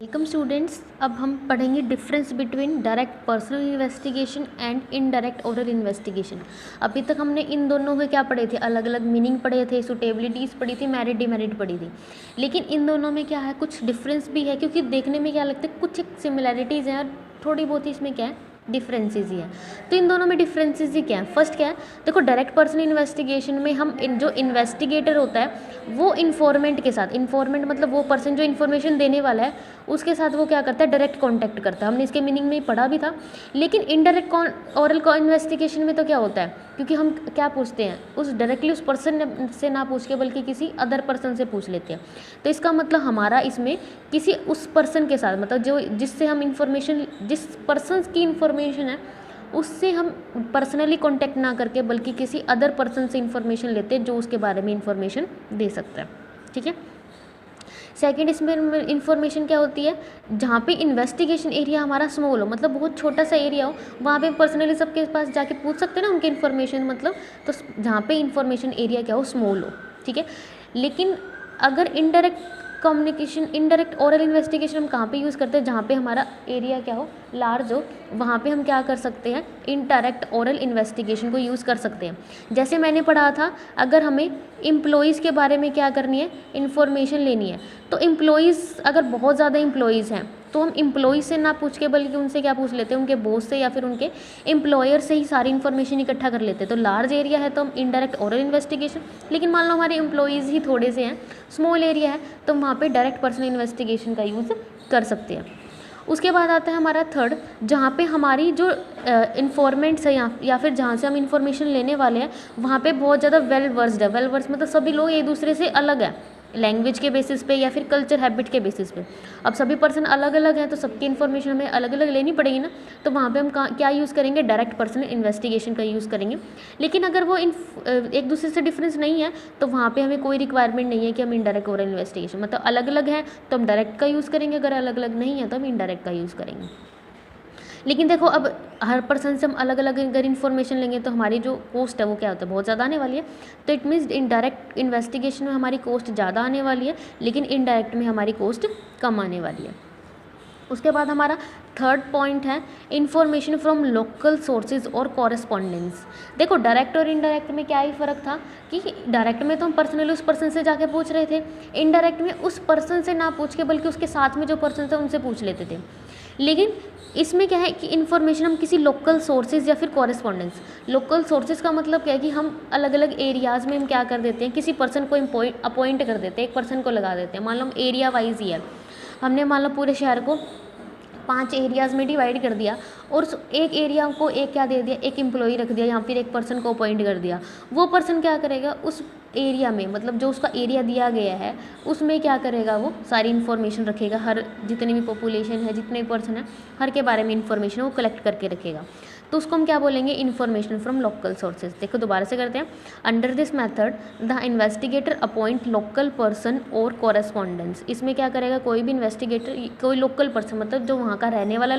Welcome students. अब हम पढ़ेंगे difference between direct personal investigation and indirect oral investigation. अभी तक हमने इन दोनों के क्या पढ़े थे, अलग अलग मीनिंग पढ़े थे, सुटेबिलिटीज़ पढ़ी थी, मेरिट डिमेरिट पढ़ी थी। लेकिन इन दोनों में क्या है, कुछ डिफरेंस भी है, क्योंकि देखने में क्या लगता है कुछ सिमिलैरिटीज़ हैं और थोड़ी बहुत ही इसमें क्या है डिफरेंसेस ही है। तो इन दोनों में डिफरेंसेस ही क्या है। फर्स्ट क्या है, देखो डायरेक्ट पर्सनल इन्वेस्टिगेशन में हम जो इन्वेस्टिगेटर होता है वो इन्फॉर्मेंट के साथ, इन्फॉर्मेंट मतलब वो पर्सन जो इन्फॉर्मेशन देने वाला है उसके साथ वो क्या करता है, डायरेक्ट कांटेक्ट करता है। हमने इसके मीनिंग में ही पढ़ा भी था। लेकिन इनडायरेक्ट ओरल इन्वेस्टिगेशन में तो क्या होता है, क्योंकि हम क्या पूछते हैं उस डायरेक्टली उस पर्सन से ना पूछ के बल्कि किसी अदर पर्सन से पूछ लेते हैं। तो इसका मतलब हमारा इसमें किसी उस पर्सन के साथ, मतलब जो जिससे हम इंफॉर्मेशन, जिस पर्सन की इंफॉर्मेशन है उससे हम पर्सनली कांटेक्ट ना करके बल्कि किसी अदर पर्सन से इंफॉर्मेशन लेते हैं जो उसके बारे में इंफॉर्मेशन दे सकता है। ठीक है। सेकंड इसमें इंफॉर्मेशन क्या होती है, जहाँ पे इन्वेस्टिगेशन एरिया हमारा स्मॉल हो, मतलब बहुत छोटा सा एरिया हो, वहाँ पे पर्सनली सबके पास जाके पूछ सकते हैं ना उनके इन्फॉर्मेशन, मतलब तो जहाँ पे इंफॉर्मेशन एरिया क्या हो, स्मॉल हो। ठीक है। लेकिन अगर indirect communication, indirect oral investigation हम कहाँ पे यूज़ करते हैं, जहाँ पे हमारा एरिया क्या हो, लार्ज हो, वहाँ पे हम क्या कर सकते हैं, इनडायरेक्ट ओरल इन्वेस्टिगेशन को यूज़ कर सकते हैं। जैसे मैंने पढ़ा था, अगर हमें एम्प्लॉयज़ के बारे में क्या करनी है, इन्फॉर्मेशन लेनी है, तो एम्प्लॉयज़ अगर बहुत ज़्यादा एम्प्लॉयज़ हैं तो हम एम्प्लॉयज़ से ना पूछ के बल्कि उनसे क्या पूछ लेते हैं, उनके बॉस से या फिर उनके एम्प्लॉयर से ही सारी इन्फॉर्मेशन इकट्ठा कर लेते हैं। तो लार्ज एरिया है तो हम इनडायरेक्ट ओरल इन्वेस्टिगेशन, लेकिन मान लो हमारे एम्प्लॉयज़ ही थोड़े से हैं, स्मॉल एरिया है, तो वहाँ पे डायरेक्ट पर्सनल इन्वेस्टिगेशन का यूज़ कर सकते हैं। उसके बाद आता है हमारा थर्ड, जहाँ पे हमारी जो इन्फॉर्मेंट्स है या फिर जहाँ से हम इन्फॉर्मेशन लेने वाले हैं वहाँ पे बहुत ज़्यादा वेल वर्स्ड है। वेल वर्स्ड मतलब सभी लोग एक दूसरे से अलग है, लैंग्वेज के बेसिस पे या फिर कल्चर हैबिट के बेसिस पे। अब सभी पर्सन अलग अलग हैं तो सबकी इन्फॉर्मेशन हमें अलग अलग लेनी पड़ेगी ना, तो वहाँ पे हम क्या यूज़ करेंगे, डायरेक्ट पर्सनल इन्वेस्टिगेशन का यूज़ करेंगे। लेकिन अगर वो एक दूसरे से डिफरेंस नहीं है तो वहाँ पे हमें कोई रिक्वायरमेंट नहीं है कि हम इनडायरेक्ट ओरल इन्वेस्टिगेशन, मतलब अलग अलग है तो हम डायरेक्ट का यूज़ करेंगे, अगर अलग अलग नहीं है तो हम इनडायरेक्ट का यूज़ करेंगे। लेकिन देखो अब हर पर्सन से हम अलग अलग अगर इन्फॉर्मेशन लेंगे तो हमारी जो कॉस्ट है वो क्या होता है, बहुत ज़्यादा आने वाली है। तो इट मीन्स इनडायरेक्ट इन्वेस्टिगेशन में हमारी कॉस्ट ज़्यादा आने वाली है, लेकिन इनडायरेक्ट में हमारी कॉस्ट कम आने वाली है। उसके बाद हमारा थर्ड पॉइंट है इन्फॉर्मेशन फ्रॉम लोकल सोर्सेज और कॉरेस्पॉन्डेंस। देखो डायरेक्ट और इनडायरेक्ट में क्या ही फ़र्क था कि डायरेक्ट में तो हम पर्सनली उस पर्सन से जाके पूछ रहे थे, इनडायरेक्ट में उस पर्सन से ना पूछ के बल्कि उसके साथ में जो पर्सन थे उनसे पूछ लेते थे। लेकिन इसमें क्या है कि इन्फॉर्मेशन हम किसी लोकल सोर्सेज या फिर कॉरेस्पॉन्डेंस, लोकल सोर्सेज का मतलब क्या है कि हम अलग अलग एरियाज़ में हम क्या कर देते हैं, किसी पर्सन को अपॉइंट कर देते हैं, एक पर्सन को लगा देते हैं। मान लो हम एरिया वाइज ही है, हमने मान लो पूरे शहर को 5 एरियाज़ में डिवाइड कर दिया और उस एक एरिया को एक क्या दे दिया, एक एम्प्लॉई रख दिया या फिर एक पर्सन को अपॉइंट कर दिया। वो पर्सन क्या करेगा उस एरिया में, मतलब जो उसका एरिया दिया गया है उसमें क्या करेगा, वो सारी इन्फॉर्मेशन रखेगा, हर जितनी भी पॉपुलेशन है, जितने भी पर्सन है, हर के बारे में इन्फॉर्मेशन वो कलेक्ट करके रखेगा। तो उसको हम क्या बोलेंगे, इन्फॉर्मेशन फ्रॉम लोकल सोर्सेज। देखो दोबारा से करते हैं। Under this method the investigator appoint local person और कॉरेस्पॉन्डेंस। इसमें क्या करेगा, कोई भी इन्वेस्टिगेटर कोई लोकल पर्सन मतलब जो वहाँ का रहने वाला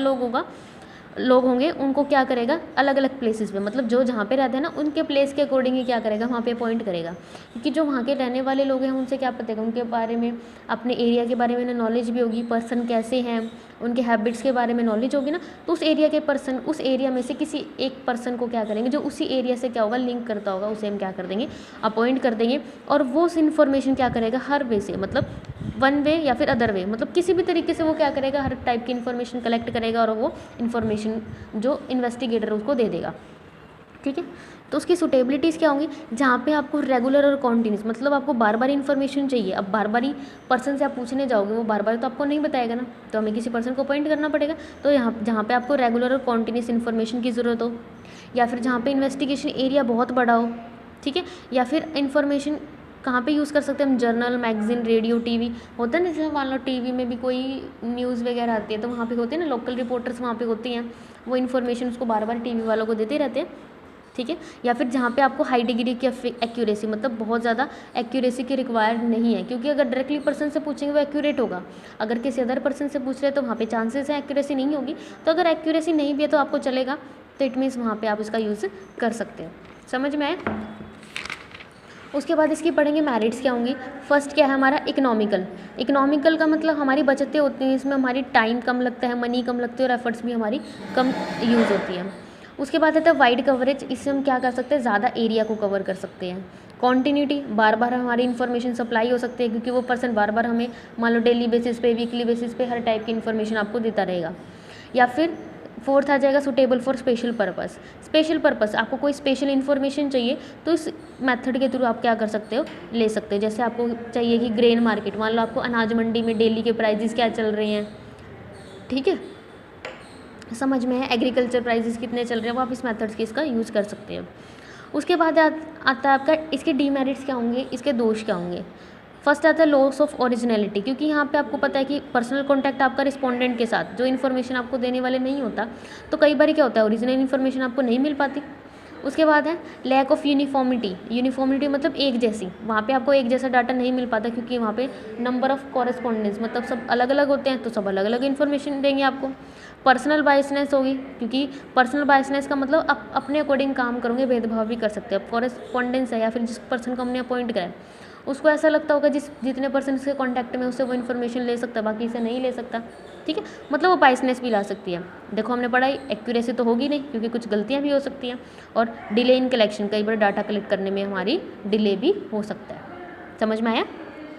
लोग होंगे उनको क्या करेगा, अलग अलग प्लेसेस पे, मतलब जो जहाँ पे रहते हैं ना उनके प्लेस के अकॉर्डिंग ही क्या करेगा, वहाँ पे अपॉइंट करेगा। क्योंकि जो वहाँ के रहने वाले लोग हैं उनसे क्या पता है, उनके बारे में, अपने एरिया के बारे में नॉलेज भी होगी, पर्सन कैसे हैं, उनके हैबिट्स के बारे में नॉलेज होगी ना, तो उस एरिया के पर्सन, उस एरिया में से किसी एक पर्सन को क्या करेंगे जो उसी एरिया से क्या होगा, लिंक करता होगा, उसे हम क्या कर देंगे, अपॉइंट कर देंगे। और वो उस इन्फॉर्मेशन क्या करेगा, हर वे से, मतलब वन वे या फिर अदर वे, मतलब किसी भी तरीके से वो क्या करेगा, हर टाइप की इन्फॉर्मेशन कलेक्ट करेगा और वो इन्फॉर्मेशन जो इन्वेस्टिगेटर उसको दे देगा। ठीक है। तो उसकी सुटेबिलिटीज़ क्या होंगी, जहाँ पे आपको रेगुलर और कॉन्टीन्यूस, मतलब आपको बार बार इन्फॉर्मेशन चाहिए। अब बार बार ही पर्सन से आप पूछने जाओगे, वो बार बार तो आपको नहीं बताएगा ना, तो हमें किसी पर्सन को अपॉइंट करना पड़ेगा। तो यहाँ जहाँ पे आपको रेगुलर और कॉन्टीन्यूस इन्फॉर्मेशन की ज़रूरत हो, या फिर जहाँ पे इन्वेस्टिगेशन एरिया बहुत बड़ा हो, ठीक है, या फिर इन्फॉर्मेशन कहाँ पे यूज़ कर सकते हैं हम, जर्नल, मैगजीन, रेडियो, टीवी होता है ना, जैसे मान लो टीवी में भी कोई न्यूज़ वगैरह आती है तो वहाँ पे होते हैं ना लोकल रिपोर्टर्स, वहाँ पे होती हैं, वो इन्फॉर्मेशन उसको बार बार टीवी वालों को देते रहते हैं। ठीक है। या फिर जहाँ पे आपको हाई डिग्री की एक्यूरेसी, मतलब बहुत ज़्यादा एक्यूरेसी की रिक्वायर्ड नहीं है, क्योंकि अगर डायरेक्टली पर्सन से पूछेंगे वो एक्यूरेट होगा, अगर किसी अदर पर्सन से पूछ रहे हैं तो वहाँ पे चांसेस है एक्यूरेसी नहीं होगी। तो अगर एक्यूरेसी नहीं भी है तो आपको चलेगा, तो इट मीन्स वहाँ पर आप इसका यूज़ कर सकते हो। समझ में आए। उसके बाद इसकी पढ़ेंगे मेरिट्स क्या होंगी। फर्स्ट क्या है हमारा इकोनॉमिकल। इकोनॉमिकल का मतलब हमारी बचतें होती हैं, इसमें हमारी टाइम कम लगता है, मनी कम लगती है और एफर्ट्स भी हमारी कम यूज़ होती है। उसके बाद आता है वाइड कवरेज। इससे हम क्या कर सकते हैं, ज़्यादा एरिया को कवर कर सकते हैं। कॉन्टीन्यूटी, बार बार हमारी इन्फॉर्मेशन सप्लाई हो सकती है क्योंकि वो पर्सन बार बार हमें मान लो डेली बेसिस पे, वीकली बेसिस पे हर टाइप की इन्फॉर्मेशन आपको देता रहेगा। या फिर फोर्थ आ जाएगा suitable for special purpose. Special purpose, आपको कोई स्पेशल इन्फॉर्मेशन चाहिए तो इस मेथड के थ्रू आप क्या कर सकते हो, ले सकते हो। जैसे आपको चाहिए कि ग्रेन मार्केट, मान लो आपको अनाज मंडी में डेली के प्राइजेस क्या चल रहे हैं, ठीक है, समझ में है, एग्रीकल्चर प्राइजेस कितने चल रहे हैं, वो आप इस मेथड्स के इसका यूज़ कर सकते हो। उसके बाद आता है आपका इसके डीमेरिट्स क्या होंगे, इसके दोष क्या होंगे। फर्स्ट आता है लॉस ऑफ ओरिजिनलिटी, क्योंकि यहाँ पे आपको पता है कि पर्सनल कॉन्टैक्ट आपका रिस्पोंडेंट के साथ जो इन्फॉर्मेशन आपको देने वाले नहीं होता, तो कई बार क्या होता है ओरिजिनल इन्फॉर्मेशन आपको नहीं मिल पाती। उसके बाद है लैक ऑफ यूनिफॉर्मिटी। यूनिफॉर्मिटी मतलब एक जैसी, वहाँ पे आपको एक जैसा डाटा नहीं मिल पाता क्योंकि वहाँ पे नंबर ऑफ कॉरेस्पॉन्डेंस मतलब सब अलग अलग होते हैं, तो सब अलग अलग इन्फॉर्मेशन देंगे आपको। पर्सनल बायसनेस होगी, क्योंकि पर्सनल बायसनेस का मतलब आप अपने अकॉर्डिंग काम करोगे, भेदभाव भी कर सकते हो। अब कॉरेस्पॉन्डेंस है या फिर जिस पर्सन को हमने अपॉइंट करा है उसको ऐसा लगता होगा जितने पर्सन इसके कॉन्टैक्ट में उससे वो इन्फॉर्मेशन ले सकता है, बाकी इसे नहीं ले सकता, ठीक है, मतलब वो बायसनेस भी ला सकती है। देखो हमने पढ़ाई, एक्यूरेसी तो होगी नहीं क्योंकि कुछ गलतियाँ भी हो सकती हैं। और डिले इन कलेक्शन, कई बार डाटा कलेक्ट करने में हमारी डिले भी हो सकता है। समझ में आया।